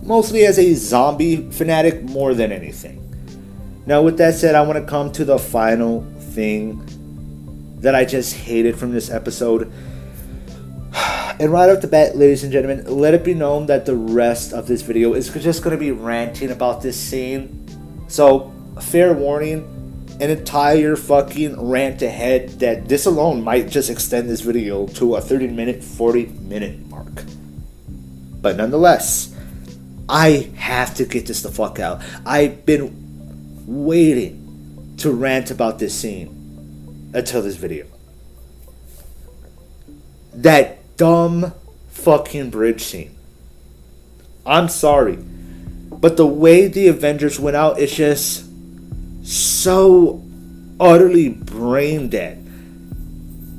mostly as a zombie fanatic more than anything. Now, with that said, I want to come to the final thing that I just hated from this episode. And right off the bat, ladies and gentlemen, let it be known that the rest of this video is just going to be ranting about this scene. So, fair warning, an entire fucking rant ahead that this alone might just extend this video to a 30-minute, 40-minute mark. But nonetheless, I have to get this the fuck out. I've been waiting to rant about this scene until this video. That dumb fucking bridge scene. I'm sorry, but the way the Avengers went out is just so utterly brain dead.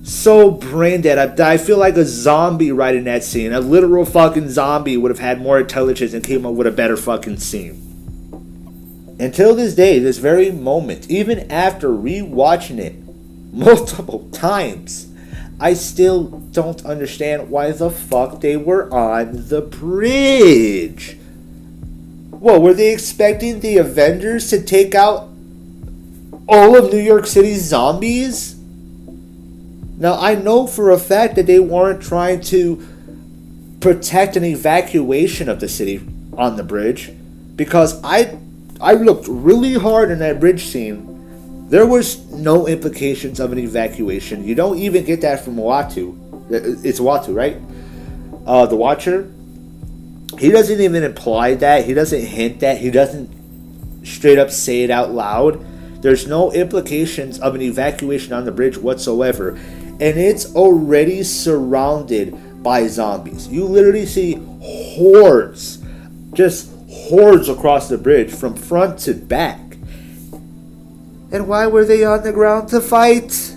So brain dead. I feel like a zombie writing that scene. A literal fucking zombie would have had more intelligence and came up with a better fucking scene. Until this day, this very moment, even after rewatching it multiple times, I still don't understand why the fuck they were on the bridge. What, were they expecting the Avengers to take out all of New York City's zombies? Now, I know for a fact that they weren't trying to protect an evacuation of the city on the bridge, because I looked really hard in that bridge scene. There was no implications of an evacuation. You don't even get that from Watu. It's Watu, right? The Watcher. He doesn't even imply that. He doesn't hint that. He doesn't straight up say it out loud. There's no implications of an evacuation on the bridge whatsoever. And it's already surrounded by zombies. You literally see hordes. Just hordes across the bridge from front to back. And why were they on the ground to fight?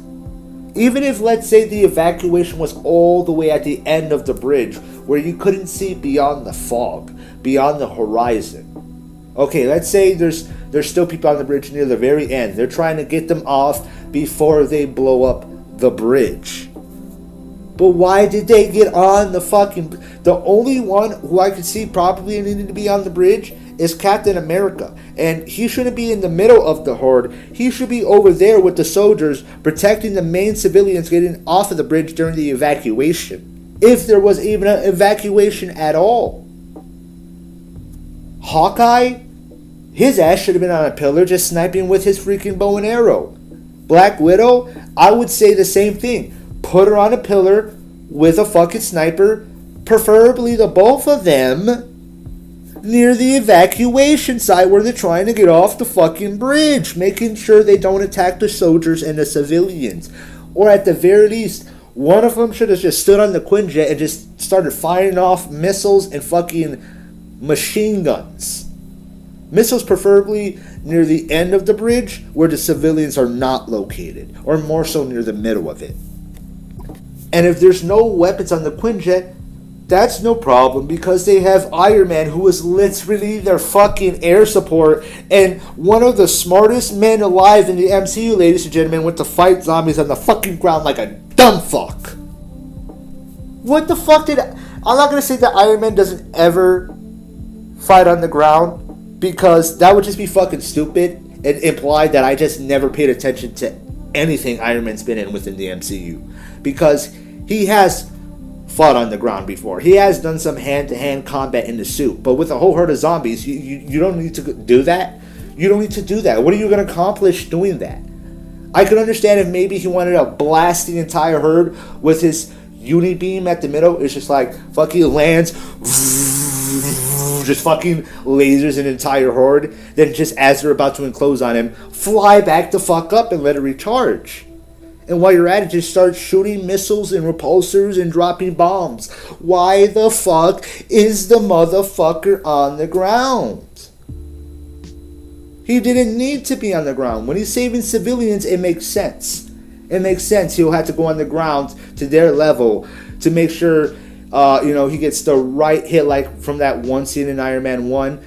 Even if, let's say, the evacuation was all the way at the end of the bridge, where you couldn't see beyond the fog, beyond the horizon. Okay, let's say there's still people on the bridge near the very end. They're trying to get them off before they blow up the bridge. But why did they get on the fucking... The only one who I could see probably needing to be on the bridge is Captain America. And he shouldn't be in the middle of the horde. He should be over there with the soldiers, protecting the main civilians getting off of the bridge during the evacuation. If there was even an evacuation at all. Hawkeye? His ass should have been on a pillar just sniping with his freaking bow and arrow. Black Widow? I would say the same thing. Put her on a pillar with a fucking sniper, preferably the both of them, near the evacuation site where they're trying to get off the fucking bridge, making sure they don't attack the soldiers and the civilians. Or at the very least, one of them should have just stood on the Quinjet and just started firing off missiles and fucking machine guns. Missiles preferably near the end of the bridge where the civilians are not located, or more so near the middle of it. And if there's no weapons on the Quinjet, that's no problem, because they have Iron Man, who is literally their fucking air support and one of the smartest men alive in the MCU, ladies and gentlemen, went to fight zombies on the fucking ground like a dumb fuck. What the fuck did... I'm not going to say that Iron Man doesn't ever fight on the ground, because that would just be fucking stupid and imply that I just never paid attention to anything Iron Man's been in within the MCU. Because he has fought on the ground before. He has done some hand-to-hand combat in the suit. But with a whole herd of zombies, you don't need to do that. You don't need to do that. What are you going to accomplish doing that? I could understand if maybe he wanted to blast the entire herd with his uni-beam at the middle. It's just like, fucking lands, just fucking lasers an entire horde. Then just as they're about to enclose on him, fly back the fuck up and let it recharge. And while you're at it, just start shooting missiles and repulsors and dropping bombs. Why the fuck is the motherfucker on the ground? He didn't need to be on the ground. When he's saving civilians, it makes sense. It makes sense. He'll have to go on the ground to their level to make sure, he gets the right hit, like from that one scene in Iron Man 1.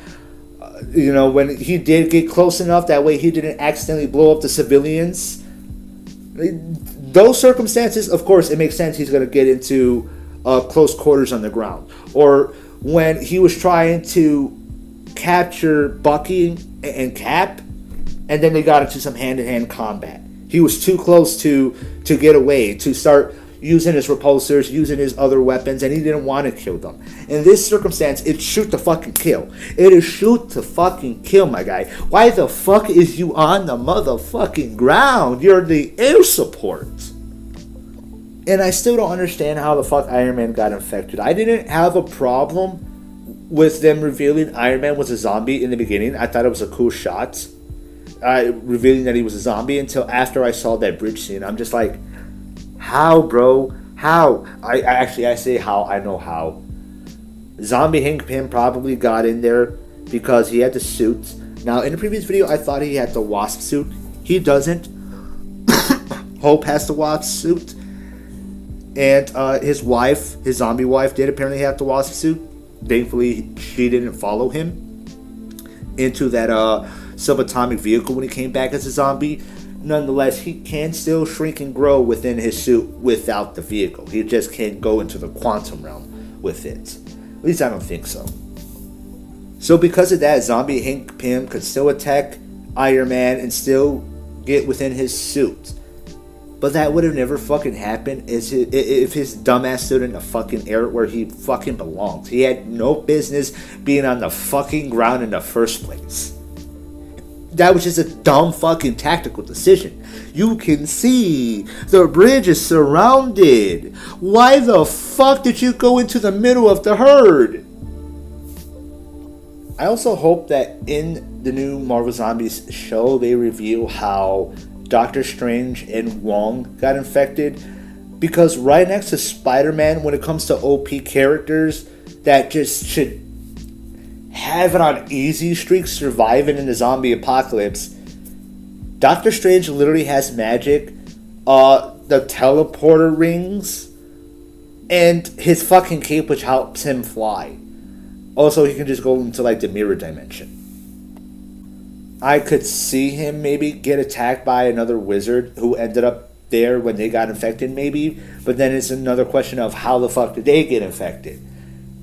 When he did get close enough, that way he didn't accidentally blow up the civilians. Those circumstances, of course, it makes sense he's going to get into close quarters on the ground. Or when he was trying to capture Bucky and Cap, and then they got into some hand-to-hand combat. He was too close to get away, to start using his repulsors, using his other weapons, and he didn't want to kill them. In this circumstance, it's shoot to fucking kill. It is shoot to fucking kill, my guy. Why the fuck is you on the motherfucking ground? You're the air support. And I still don't understand how the fuck Iron Man got infected. I didn't have a problem with them revealing Iron Man was a zombie in the beginning. I thought it was a cool shot. Revealing that he was a zombie until after I saw that bridge scene. I'm just like, how, bro? How? I say how. I know how. Zombie Hank Pym probably got in there because he had the suit. Now, in the previous video, I thought he had the Wasp suit. He doesn't. Hope has the Wasp suit. And his wife, his zombie wife, did apparently have the Wasp suit. Thankfully, she didn't follow him into that subatomic vehicle when he came back as a zombie. Nonetheless, he can still shrink and grow within his suit without the vehicle. He just can't go into the quantum realm with it. At least I don't think so. So because of that, Zombie Hank Pym could still attack Iron Man and still get within his suit. But that would have never fucking happened if his dumbass stood in the fucking air where he fucking belonged. He had no business being on the fucking ground in the first place. That was just a dumb fucking tactical decision. You can see the bridge is surrounded. Why the fuck did you go into the middle of the herd? I also hope that in the new Marvel Zombies show they reveal how Doctor Strange and Wong got infected. Because right next to Spider-Man, when it comes to OP characters that just should have it on easy streaks surviving in the zombie apocalypse, Doctor Strange literally has magic, the teleporter rings, and his fucking cape which helps him fly. Also, he can just go into like the mirror dimension. I could see him maybe get attacked by another wizard who ended up there when they got infected maybe, but then it's another question of how the fuck did they get infected?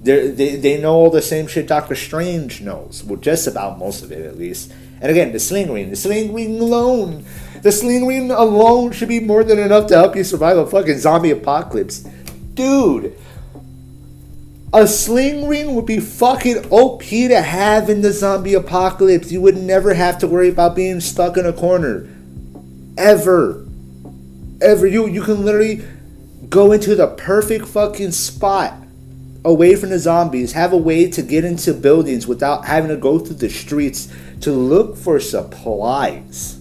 They know all the same shit Doctor Strange knows. Well, just about most of it, at least. And again, the sling ring. The sling ring alone. The sling ring alone should be more than enough to help you survive a fucking zombie apocalypse. Dude. A sling ring would be fucking OP to have in the zombie apocalypse. You would never have to worry about being stuck in a corner. Ever. You can literally go into the perfect fucking spot away from the zombies, have a way to get into buildings without having to go through the streets to look for supplies.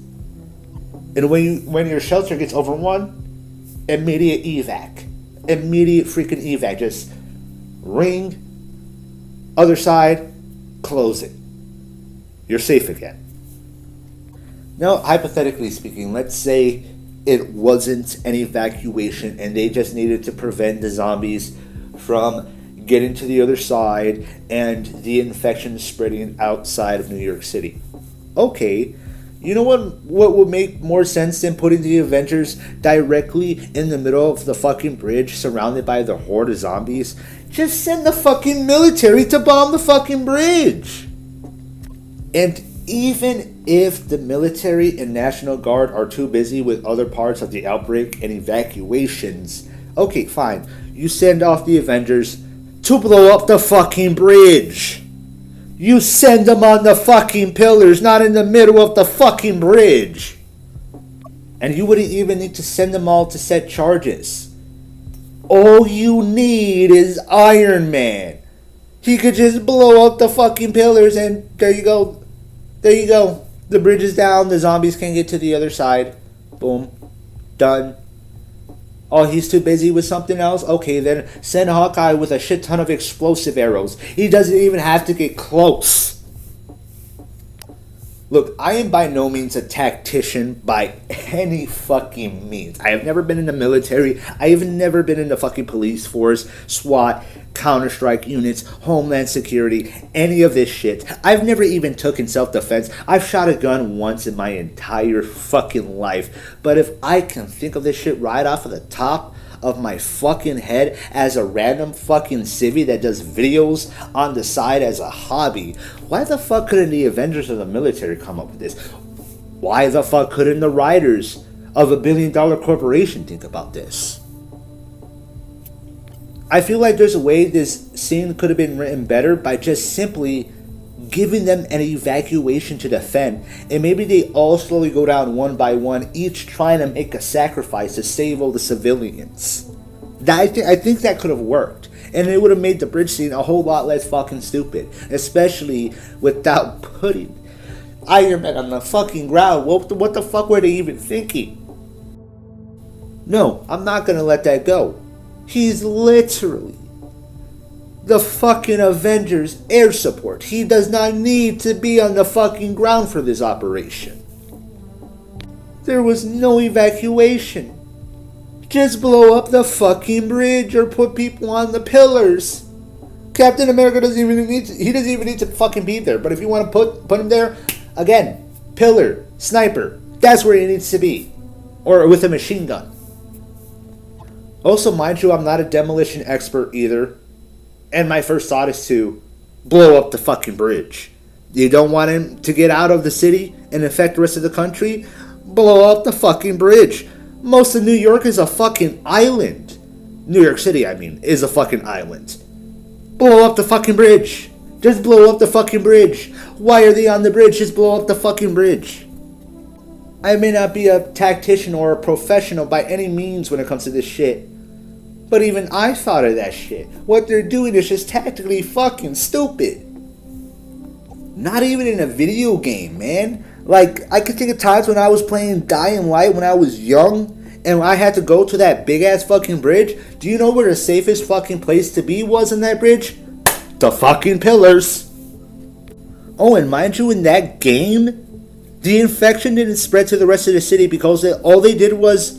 And when your shelter gets overrun, immediate evac. Immediate freaking evac. Just ring, other side, close it. You're safe again. Now, hypothetically speaking, let's say it wasn't an evacuation and they just needed to prevent the zombies from getting to the other side and the infection spreading outside of New York City. Okay, you know what would make more sense than putting the Avengers directly in the middle of the fucking bridge surrounded by the horde of zombies? Just send the fucking military to bomb the fucking bridge. And even if the military and National Guard are too busy with other parts of the outbreak and evacuations, okay, fine. You send off the Avengers to blow up the fucking bridge. You send them on the fucking pillars, not in the middle of the fucking bridge. And you wouldn't even need to send them all to set charges. All you need is Iron Man. He could just blow up the fucking pillars and there you go. There you go. The bridge is down. The zombies can get to the other side. Boom. Done. Oh, he's too busy with something else? Okay, then send Hawkeye with a shit ton of explosive arrows. He doesn't even have to get close. Look, I am by no means a tactician by any fucking means. I have never been in the military. I have never been in the fucking police force, SWAT, Counter-Strike units, Homeland Security, any of this shit. I've never even taken self-defense. I've shot a gun once in my entire fucking life. But if I can think of this shit right off of the top of my fucking head as a random fucking civvy that does videos on the side as a hobby. Why the fuck couldn't the Avengers of the military come up with this? Why the fuck couldn't the writers of a billion-dollar corporation think about this? I feel like there's a way this scene could have been written better by just simply giving them an evacuation to defend, and maybe they all slowly go down one by one, each trying to make a sacrifice to save all the civilians. I think that could have worked, and it would have made the bridge scene a whole lot less fucking stupid, especially without putting Iron Man on the fucking ground. What the fuck were they even thinking? No, I'm not gonna let that go. He's literally the fucking Avengers air support. He does not need to be on the fucking ground for this operation. There was no evacuation. Just blow up the fucking bridge or put people on the pillars. Captain America doesn't even need to fucking be there. But if you want to put him there, again, pillar, sniper, that's where he needs to be. Or with a machine gun. Also, mind you, I'm not a demolition expert either. And my first thought is to blow up the fucking bridge. You don't want him to get out of the city and infect the rest of the country? Blow up the fucking bridge. Most of New York is a fucking island. New York City, I mean, is a fucking island. Blow up the fucking bridge. Just blow up the fucking bridge. Why are they on the bridge? Just blow up the fucking bridge. I may not be a tactician or a professional by any means when it comes to this shit. But even I thought of that shit. What they're doing is just tactically fucking stupid. Not even in a video game, man. Like, I could think of times when I was playing Dying Light when I was young and I had to go to that big ass fucking bridge. Do you know where the safest fucking place to be was in that bridge? The fucking pillars. Oh, and mind you, in that game, the infection didn't spread to the rest of the city because all they did was,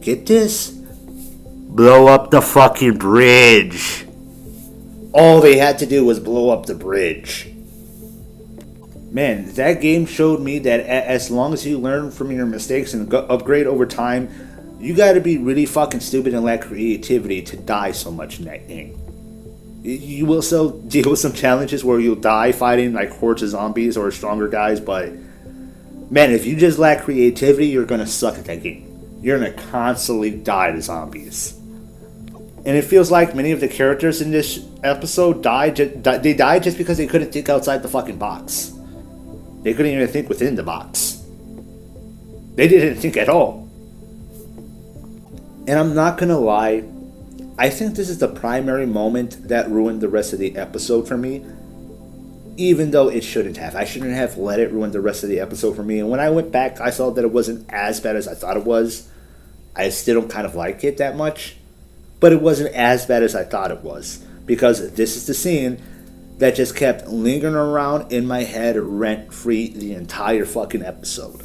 get this, blow up the fucking bridge. All they had to do was blow up the bridge. Man, that game showed me that as long as you learn from your mistakes and upgrade over time, you gotta be really fucking stupid and lack creativity to die so much in that game. You will still deal with some challenges where you'll die fighting like hordes of zombies or stronger guys, but man, if you just lack creativity, you're gonna suck at that game. You're gonna constantly die to zombies. And it feels like many of the characters in this episode died just because they couldn't think outside the fucking box. They couldn't even think within the box. They didn't think at all. And I'm not gonna lie, I think this is the primary moment that ruined the rest of the episode for me. Even though it shouldn't have. I shouldn't have let it ruin the rest of the episode for me. And when I went back, I saw that it wasn't as bad as I thought it was. I still don't kind of like it that much. But it wasn't as bad as I thought it was. Because this is the scene that just kept lingering around in my head rent-free the entire fucking episode.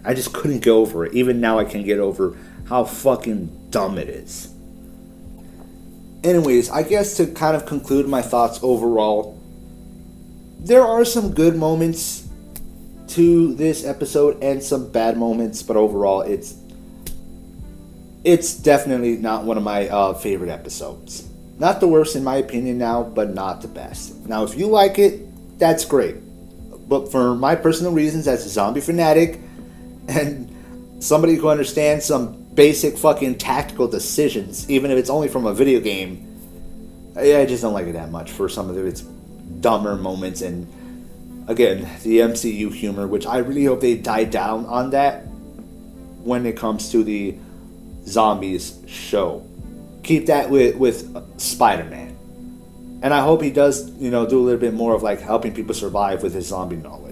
I just couldn't get over it. Even now I can't get over how fucking dumb it is. Anyways, I guess to kind of conclude my thoughts overall, there are some good moments to this episode and some bad moments, but overall it's definitely not one of my favorite episodes. Not the worst in my opinion now, but not the best. Now, if you like it, that's great. But for my personal reasons as a zombie fanatic and somebody who understands some basic fucking tactical decisions, even if it's only from a video game, I just don't like it that much for some of its dumber moments and, again, the MCU humor, which I really hope they die down on that when it comes to the zombies show. Keep that with Spider-Man. And I hope he does, do a little bit more of like helping people survive with his zombie knowledge.